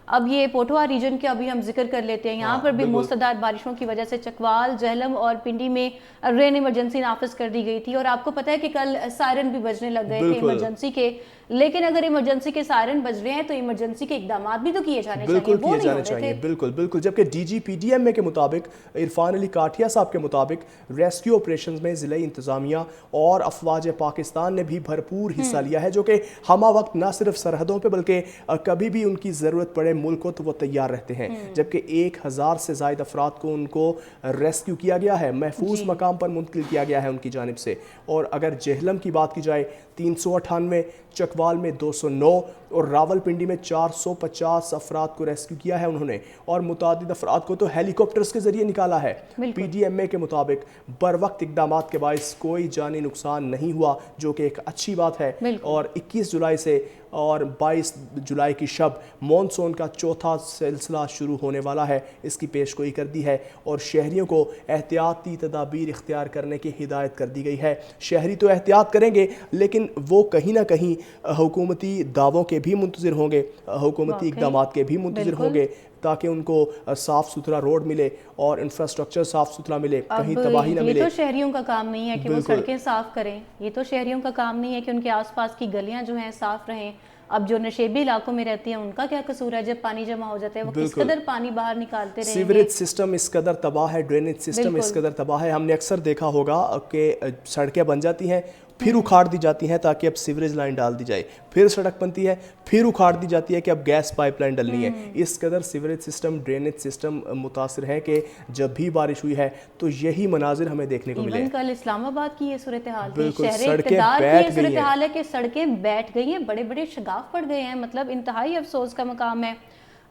اب یہ پوٹھوا ریجن کے ابھی ہم ذکر کر لیتے ہیں، یہاں پر بھی موسلادھار بارشوں کی وجہ سے چکوال، جہلم اور پنڈی میں رین ایمرجنسی نافذ کر دی گئی تھی، اور آپ کو پتہ ہے کہ کل سائرن بھی بجنے لگ گئے تھے ایمرجنسی کے، لیکن اگر ایمرجنسی کے سائرن بج رہے ہیں تو ایمرجنسی کے اقدامات بھی تو کیے جانے چاہیے، وہ نہیں ہو رہے تھے۔ بالکل، جبکہ D G P D M A کے مطابق، عرفان علی کاٹھیا صاحب کے مطابق، ریسکیو آپریشنز میں ضلعی انتظامیہ اور افواج پاکستان نے بھی بھرپور حصہ لیا ہے، جو کہ ہمہ وقت نہ صرف سرحدوں پہ بلکہ کبھی بھی ان کی ضرورت پڑے ملک کو تو وہ تیار رہتے ہیں، جبکہ 1000 سے زائد افراد کو ان کو ریسکیو کیا گیا ہے، محفوظ مقام پر منتقل کیا گیا ہے ان کی جانب سے۔ اور اگر جہلم کی بات کی جائے 398، چکوال میں 209 اور راول پنڈی میں 450 افراد کو ریسکیو کیا ہے انہوں نے، اور متعدد افراد کو تو ہیلی کاپٹرز کے ذریعے نکالا ہے۔ پی ڈی ایم اے کے مطابق بر وقت اقدامات کے باعث کوئی جانی نقصان نہیں ہوا، جو کہ ایک اچھی بات ہے۔ اور 21 جولائی سے اور 22 جولائی کی شب مونسون کا چوتھا سلسلہ شروع ہونے والا ہے، اس کی پیشگوئی کر دی ہے، اور شہریوں کو احتیاطی تدابیر اختیار کرنے کی ہدایت کر دی گئی ہے۔ شہری تو احتیاط کریں گے، لیکن وہ کہیں نہ کہیں حکومتی دعووں کے بھی منتظر ہوں گے، حکومتی اقدامات کے بھی منتظر ہوں گے، تاکہ ان کو صاف ستھرا روڈ ملے اور انفراسٹرکچر صاف ستھرا ملے، کہیں تباہی نہ ملے۔ یہ تو شہریوں کا کام نہیں ہے کہ وہ سڑکیں صاف کریں، یہ تو شہریوں کا کام نہیں ہے کہ ان کے آس پاس کی گلیاں جو ہیں صاف رہیں۔ اب جو نشیبی علاقوں میں رہتی ہیں ان کا کیا قصور ہے؟ جب پانی جمع ہو جاتا ہے وہ کس قدر پانی باہر نکالتے رہیں گے۔ سیوریج سسٹم اس قدر تباہ ہے، ڈرینیج سسٹم اس قدر تباہ ہے، ہم نے اکثر دیکھا ہوگا کہ سڑکیں بن جاتی ہیں، پھر اکھاڑ دی جاتی ہیں تاکہ اب سیوریج لائن ڈال دی جائے، پھر سڑک بنتی ہے، پھر اکھاڑ دی جاتی ہے کہ اب گیس پائپ لائن ڈلنی ہے۔ اس قدر سیوریج سسٹم، ڈرینیج سسٹم متاثر ہے کہ جب بھی بارش ہوئی ہے تو یہی مناظر ہمیں دیکھنے کو ملے۔ ایون کل اسلام آباد کی یہ صورتحال تھی، شہر اقتدار کی یہ صورتحال ہے کہ سڑکیں بیٹھ گئی ہیں، بڑے بڑے شگاف پڑ گئے ہیں، مطلب انتہائی افسوس کا مقام ہے۔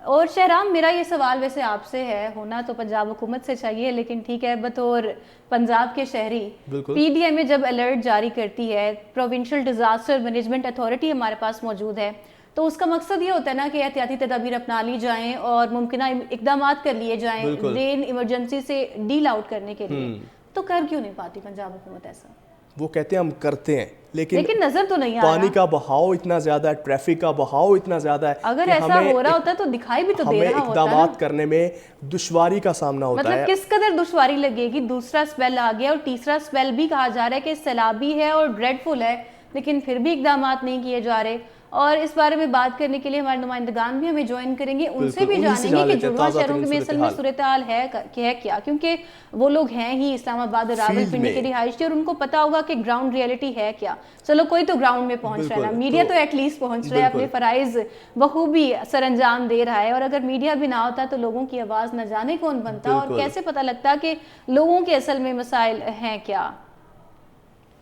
اور شہرام، میرا یہ سوال ویسے آپ سے ہے، ہونا تو پنجاب حکومت سے چاہیے، لیکن ٹھیک ہے، بطور پنجاب کے شہری، پی ڈی ایم اے جب الرٹ جاری کرتی ہے، پروونشل ڈیزاسٹر مینجمنٹ اتھارٹی ہمارے پاس موجود ہے، تو اس کا مقصد یہ ہوتا ہے نا کہ احتیاطی تدابیر اپنا لی جائیں اور ممکنہ اقدامات کر لیے جائیں رین ایمرجنسی سے ڈیل آؤٹ کرنے کے لیے، تو کر کیوں نہیں پاتی پنجاب حکومت ایسا؟ وہ کہتے ہیں ہم کرتے ہیں، لیکن نظر تو نہیں آ رہا۔ پانی کا بہاؤ اتنا زیادہ ہے، ٹریفک کا بہاؤ اتنا زیادہ ہے، اگر ایسا ہو رہا ہوتا تو دکھائی بھی تو دے رہا ہوتا ہے۔ ہمیں اقدامات کرنے میں دشواری کا سامنا ہوتا ہے۔ مطلب کس قدر دشواری لگے گی، دوسرا سپیل آ گیا اور تیسرا سپیل بھی کہا جا رہا ہے کہ سیلابی ہے اور ڈریڈ فل ہے، لیکن پھر بھی اقدامات نہیں کیے جا رہے۔ اور اس بارے میں بات کرنے کے لیے ہمارے نمائندگان بھی ہمیں جوائن کریں گے، ان سے بھی جانیں گے کہ جڑواں شہروں میں اصل میں صورتحال ہے کیا، کیونکہ وہ لوگ ہیں ہی اسلام آباد اور راول پنڈی کے رہائشی، اور ان کو پتا ہوگا کہ گراؤنڈ ریئلٹی ہے کیا۔ چلو کوئی تو گراؤنڈ میں پہنچ رہا ہے نا، میڈیا تو ایٹ لیسٹ پہنچ رہا ہے، اپنے فرائض بخوبی سر انجام دے رہا ہے، اور اگر میڈیا بھی نہ ہوتا تو لوگوں کی آواز نہ جانے کون بنتا اور کیسے پتا لگتا کہ لوگوں کے اصل میں مسائل ہیں کیا۔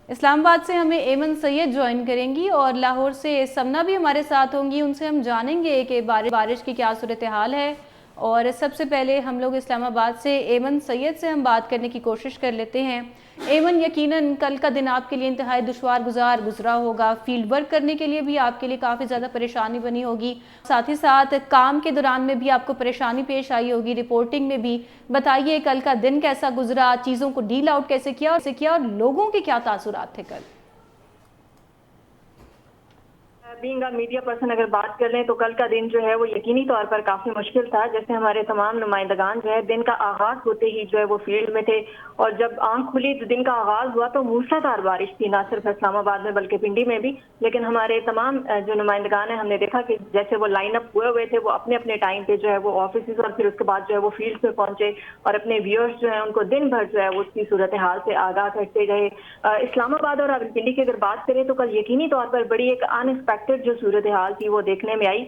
اسلام آباد سے ہمیں ایمن سید جوائن کریں گی، اور لاہور سے سمنا بھی ہمارے ساتھ ہوں گی، ان سے ہم جانیں گے کہ بارش کی کیا صورتحال ہے۔ اور سب سے پہلے ہم لوگ اسلام آباد سے ایمن سید سے ہم بات کرنے کی کوشش کر لیتے ہیں۔ ایمن، یقیناً کل کا دن آپ کے لیے انتہائی دشوار گزرا ہوگا، فیلڈ ورک کرنے کے لیے بھی آپ کے لیے کافی زیادہ پریشانی بنی ہوگی، ساتھ ہی ساتھ کام کے دوران میں بھی آپ کو پریشانی پیش آئی ہوگی، رپورٹنگ میں بھی۔ بتائیے کل کا دن کیسا گزرا، چیزوں کو ڈیل آؤٹ کیسے کیا اور لوگوں کے کیا تاثرات تھے کل؟ بینگ میڈیا پرسن اگر بات کر لیں تو کل کا دن جو ہے وہ یقینی طور پر کافی مشکل تھا۔ جیسے ہمارے تمام نمائندگان جو ہے دن کا آغاز ہوتے ہی جو ہے وہ فیلڈ میں تھے، اور جب آنکھ کھلی تو دن کا آغاز ہوا تو موسلادھار بارش تھی، نہ صرف اسلام آباد میں بلکہ پنڈی میں بھی۔ لیکن ہمارے تمام جو نمائندگان ہیں، ہم نے دیکھا کہ جیسے وہ لائن اپ ہوئے تھے، وہ اپنے اپنے ٹائم پہ جو ہے وہ آفیسز اور پھر اس کے بعد جو ہے وہ فیلڈ میں پہنچے، اور اپنے ویورز جو ہیں ان کو دن بھر جو ہے وہ اس کی صورتحال سے آگاہ کرتے گئے۔ اسلام آباد اور راولپنڈی کی اگر بات کریں تو کل یقینی طور پر بڑی ایک ان ایکسپیکٹڈ جو صورتحال تھی وہ دیکھنے میں آئی۔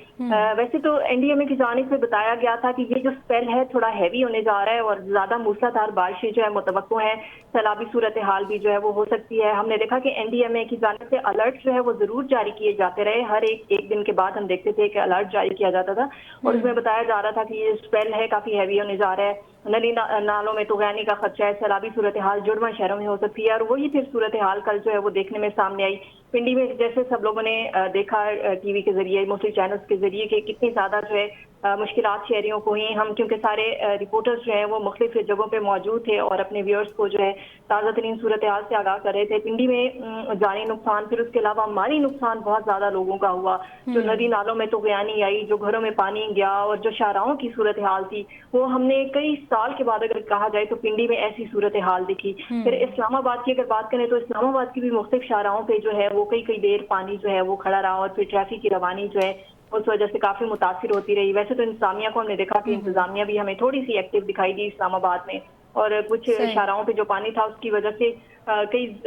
ویسے تو این ڈی ایم اے کی جانب سے بتایا گیا تھا کہ یہ جو سپیل ہے تھوڑا ہیوی ہونے جا رہا ہے اور زیادہ موسلادھار بارشیں جو ہے متوقع ہیں، سیلابی صورتحال بھی جو ہے وہ ہو سکتی ہے۔ ہم نے دیکھا کہ این ڈی ایم اے کی جانب سے الرٹ جو ہے وہ ضرور جاری کیے جاتے رہے، ہر ایک دن کے بعد ہم دیکھتے تھے کہ الرٹ جاری کیا جاتا تھا، اور اس میں بتایا جا رہا تھا کہ یہ سپیل ہے کافی ہیوی ہونے جا رہا ہے، نلی نالوں میں توغیانی کا خدشہ ہے، سیلابی صورتحال جڑواں شہروں میں ہو سکتی ہے، اور وہی پھر صورتحال کل جو ہے وہ دیکھنے میں سامنے آئی۔ پنڈی میں جیسے سب لوگوں نے دیکھا ٹی وی کے ذریعے، موسٹلی چینلز کے ذریعے، کہ کتنی زیادہ جو ہے मुश्किलात शहरियों को हुई। हम क्योंकि सारे रिपोर्टर्स जो हैं वो मुख्तलिफ जगहों पे मौजूद थे और अपने व्यूअर्स को जो है ताज़ा तरीन सूरत हाल से आगाह कर रहे थे। पिंडी में जानी नुकसान, फिर उसके अलावा माली नुकसान बहुत ज़्यादा लोगों का हुआ। जो नदी नालों में तो गयानी आई, जो घरों में पानी गया और जो शाहराहों की सूरत हाल थी वो हमने कई साल के बाद अगर कहा जाए तो पिंडी में ऐसी सूरत हाल दिखी। फिर इस्लामाबाद की अगर बात करें तो इस्लामाबाद की भी मुख्तलिफ शाहराहों पे जो है वो कई देर पानी जो है वो खड़ा रहा और फिर ट्रैफिक की रवानी जो है उस वजह से काफी मुतासिर होती रही। वैसे तो इंतजामिया को हमने देखा कि इंतजामिया भी हमें थोड़ी सी एक्टिव दिखाई दी इस्लामाबाद में, और कुछ शाहराहों पे जो पानी था उसकी वजह से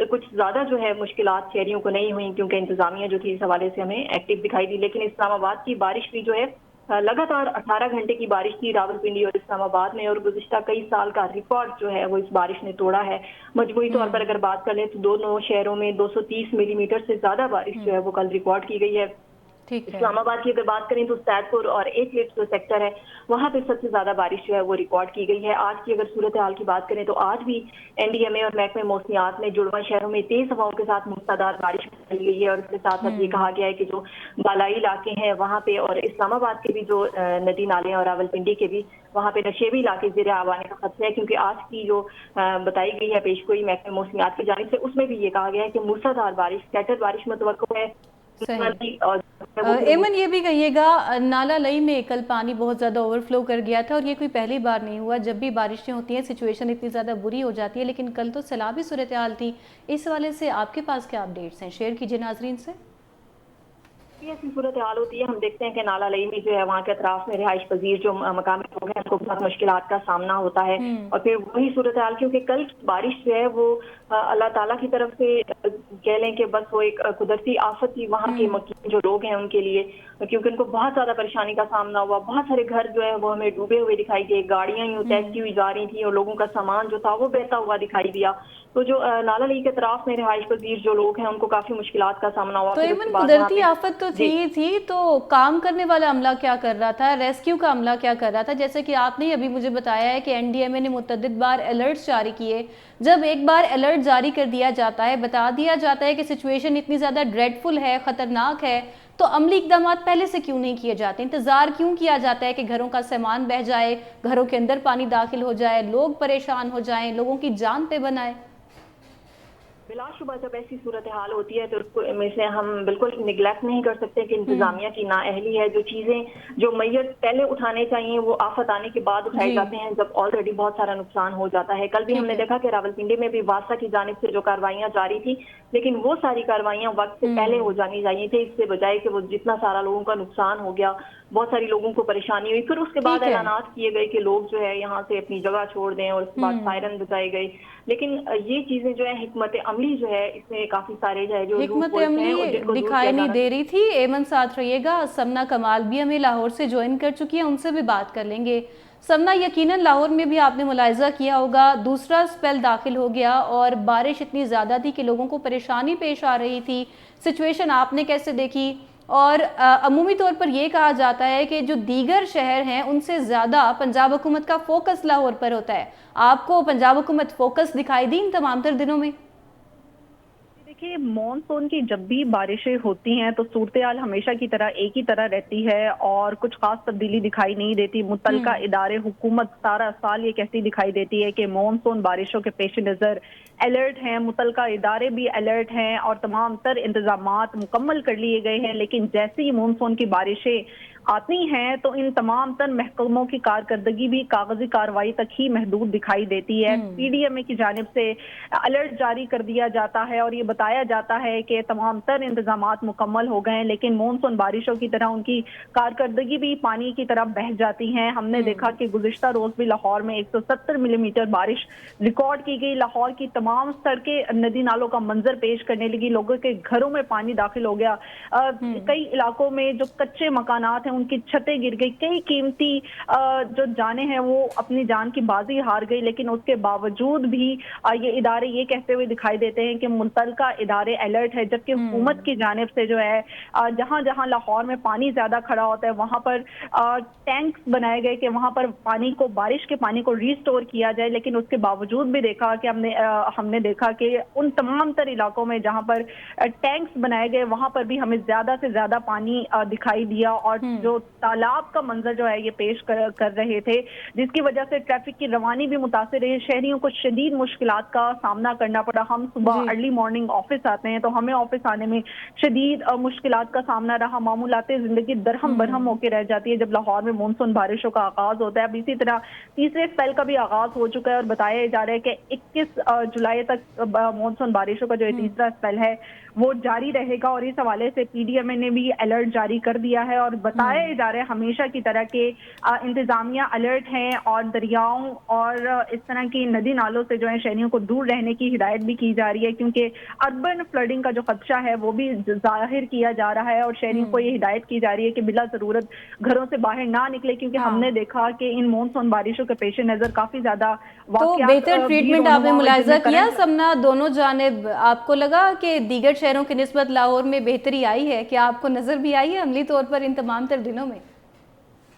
कुछ ज्यादा जो है मुश्किलात शहरियों को नहीं हुई क्योंकि इंतजामिया जो थी इस हवाले से हमें एक्टिव दिखाई दी। लेकिन इस्लामाबाद की बारिश भी जो है लगातार 18 घंटे की बारिश थी रावलपिंडी और इस्लामाबाद में, और गुज़िश्ता कई साल का रिकॉर्ड जो है वो इस बारिश ने तोड़ा है। मजमूई तौर पर अगर बात कर लें तो दोनों शहरों में 230 मिलीमीटर से ज्यादा बारिश जो है वो कल रिकॉर्ड की गई है। इस्लामाबाद की अगर बात करें तो सैदपुर और एक जो सेक्टर है वहां पे सबसे ज्यादा बारिश जो है वो रिकॉर्ड की गई है। आज की अगर सूरत हाल की बात करें तो आज भी एनडीएमए और महकमे मौसमियात में जुड़वा शहरों में तेज हवाओं के साथ मूसलाधार बारिश की गई है, और इसके साथ साथ ये कहा गया है कि जो बालाई इलाके हैं वहां पे और इस्लामाबाद के भी जो नदी नाले और रावलपिंडी के भी वहां पे नशेबी इलाके ज़ेरे आब आने का खतरा है, क्योंकि आज की जो बताई गई है पेशगोई महकमे मौसमियात की जानिब से उसमें भी ये कहा गया है कि मूसलाधार बारिश, स्कैटर्ड बारिश मुतवक्को है। एमन ये भी कहिएगा, नाला लई में कल पानी बहुत ज़्यादा ओवरफ्लो कर गया था और ये कोई पहली बार नहीं हुआ। जब भी बारिशें होती हैं सिचुएशन इतनी ज़्यादा बुरी हो जाती है, लेकिन कल तो सैलाबी सूरत हाल थी। इस वाले से आपके पास क्या अपडेट्स हैं, शेयर कीजिए नाजरीन से। ऐसी सूरत हाल होती है, हम देखते हैं कि नाला लई में जो है वहाँ के अतराफ में रिहाइश पजीर जो मकामी लोग हैं उनको बहुत मुश्किलात का सामना होता है, और फिर वही सूरत हाल क्योंकि कल बारिश जो है वो अल्लाह ताला की तरफ से कह लें कि बस वो एक कुदरती आफत थी वहाँ के मकीन जो लोग हैं उनके लिए, क्योंकि उनको बहुत ज्यादा परेशानी का सामना हुआ। बहुत सारे घर जो है वो हमें डूबे हुए दिखाई दिए, गाड़ियां यूं तैरती हुई जा रही थी और लोगों का सामान जो था वो बहता हुआ दिखाई दिया। तो जो नाला लई के तरफ में रिहाइश पजीर जो लोग हैं उनको काफी मुश्किलात का सामना हुआ। तो कुदरती आफत तो थी तो काम करने वाला अमला क्या कर रहा था, रेस्क्यू का अमला क्या कर रहा था? जैसे कि आपने अभी मुझे बताया है कि एनडीएमए ने मुतअद्दिद बार अलर्ट्स जारी किए। जब एक बार अलर्ट जारी कर दिया जाता है, बता दिया जाता है कि सिचुएशन इतनी ज़्यादा ड्रेडफुल है, ख़तरनाक है, तो अमली इक़दाम पहले से क्यों नहीं किए जाते? इंतज़ार क्यों किया जाता है कि घरों का सामान बह जाए, घरों के अंदर पानी दाखिल हो जाए, लोग परेशान हो जाएं, लोगों की जान पे बनाए? बिलाशुबा जब ऐसी सूरत हाल होती है तो उसको में से हम बिल्कुल निगलेक्ट नहीं कर सकते कि इंतजामिया की नाअहली है। जो चीज़ें जो मैयत पहले उठाने चाहिए वो आफत आने के बाद उठाए जाते हैं जब ऑलरेडी बहुत सारा नुकसान हो जाता है। कल भी हमने देखा कि रावलपिंडी में भी वासा की जानिब से जो कार्रवाइयाँ जारी थी, लेकिन वो सारी कार्रवाइयाँ वक्त से पहले हो जानी चाहिए थी, इससे बजाय कि वो जितना सारा लोगों का नुकसान हो गया, बहुत सारी लोगों को परेशानी हुई, फिर उसके बाद ऐलानात किए गए कि लोग जो है यहाँ से अपनी जगह छोड़ दें और उसके बाद सायरन बजाए गए। लेकिन ये चीजें जो है हिकमत अमली जो है इसमें काफी सारे जो है जो हिकमत अमली दिखाई नहीं दे रही थी। एमन साथ रहिएगा। समना कमाल भी हमें लाहौर से ज्वाइन कर चुकी है, उनसे भी बात कर लेंगे। समना, यकीनन लाहौर में भी आपने मुलाहिजा किया होगा, दूसरा स्पेल दाखिल हो गया और बारिश इतनी ज़्यादा थी कि लोगों को परेशानी पेश आ रही थी। सिचुएशन आपने कैसे देखी? और अमूमी तौर पर यह कहा जाता है कि जो दीगर शहर हैं उनसे ज़्यादा पंजाब हुकूमत का फोकस लाहौर पर होता है। आपको पंजाब हुकूमत फोकस दिखाई दी इन तमाम तर दिनों में? देखिए, मानसून की जब भी बारिशें होती हैं तो सूरत-ए-हाल हमेशा की तरह एक ही तरह रहती है और कुछ खास तब्दीली दिखाई नहीं देती। मुतलका इदारे हुकूमत सारा साल ये कहती दिखाई देती है कि मानसून बारिशों के पेश नज़र अलर्ट हैं, मुतलका इदारे भी अलर्ट हैं और तमाम तर इंतजामात मुकम्मल कर लिए गए हैं। लेकिन जैसे ही मानसून की बारिशें आती हैं तो इन तमाम तर महकमों की कारकर्दगी भी कागजी कार्रवाई तक ही महदूद दिखाई देती है। पीडीएमए की जानिब से अलर्ट जारी कर दिया जाता है और ये बताया जाता है कि तमाम तर इंतजामात मुकम्मल हो गए हैं, लेकिन मानसून बारिशों की तरह उनकी कारकर्दगी भी पानी की तरफ बह जाती हैं। हमने देखा कि गुज़िश्ता रोज भी लाहौर में 170 मिलीमीटर बारिश रिकॉर्ड की गई। लाहौर की तमाम सड़कें नदी नालों का मंजर पेश करने लगी, लोगों के घरों में पानी दाखिल हो गया। कई इलाकों में जो कच्चे मकानात हैं उनकी छतें गिर गई, कई कीमती जो जाने हैं वो अपनी जान की बाजी हार गई। लेकिन उसके बावजूद भी ये इदारे ये कहते हुए दिखाई देते हैं कि मुतलका इदारे अलर्ट है, जबकि हुकूमत की जानिब से जो है जहां जहां लाहौर में पानी ज्यादा खड़ा होता है वहां पर टैंक्स बनाए गए कि वहां पर पानी को, बारिश के पानी को रिस्टोर किया जाए। लेकिन उसके बावजूद भी देखा कि हमने देखा कि उन तमाम तर इलाकों में जहां पर टैंक्स बनाए गए वहां पर भी हमें ज्यादा से ज्यादा पानी दिखाई दिया और जो तालाब का मंजर जो है ये पेश कर रहे थे, जिसकी वजह से ट्रैफिक की रवानी भी मुतासिर रही। शहरियों को शदीद मुश्किलात का सामना करना पड़ा। हम सुबह अर्ली मॉर्निंग ऑफिस आते हैं तो हमें ऑफिस आने में शदीद मुश्किलात का सामना रहा। मामूलाते जिंदगी दरहम बरहम होकर रह जाती है जब लाहौर में मानसून बारिशों का आगाज होता है। अब इसी तरह तीसरे स्पेल का भी आगाज हो चुका है और बताया जा रहा है कि 21 जुलाई तक मानसून बारिशों का जो तीसरा स्पेल है वो जारी रहेगा। और इस हवाले से पीडीएमए ने भी अलर्ट जारी कर दिया है और बताया जा रहा है हमेशा की तरह के इंतजामिया अलर्ट हैं और दरियाओं और इस तरह की नदी नालों से जो है शहरियों को दूर रहने की हिदायत भी की जा रही है, क्योंकि अर्बन फ्लडिंग का जो खदशा है वो भी जाहिर किया जा रहा है और शहरियों को ये हिदायत की जा रही है कि बिला जरूरत घरों से बाहर ना निकले, क्योंकि हमने देखा कि इन मानसून बारिशों के पेश नजर काफी ज्यादा तो बेहतर ट्रीटमेंट आपने मुलाहिजा किया समना दोनों जानिब? आपको लगा कि दीगर शहरों की निस्बत लाहौर में बेहतरी आई है? क्या आपको नजर भी आई है अमली तौर पर इन तमाम तर दिनों में?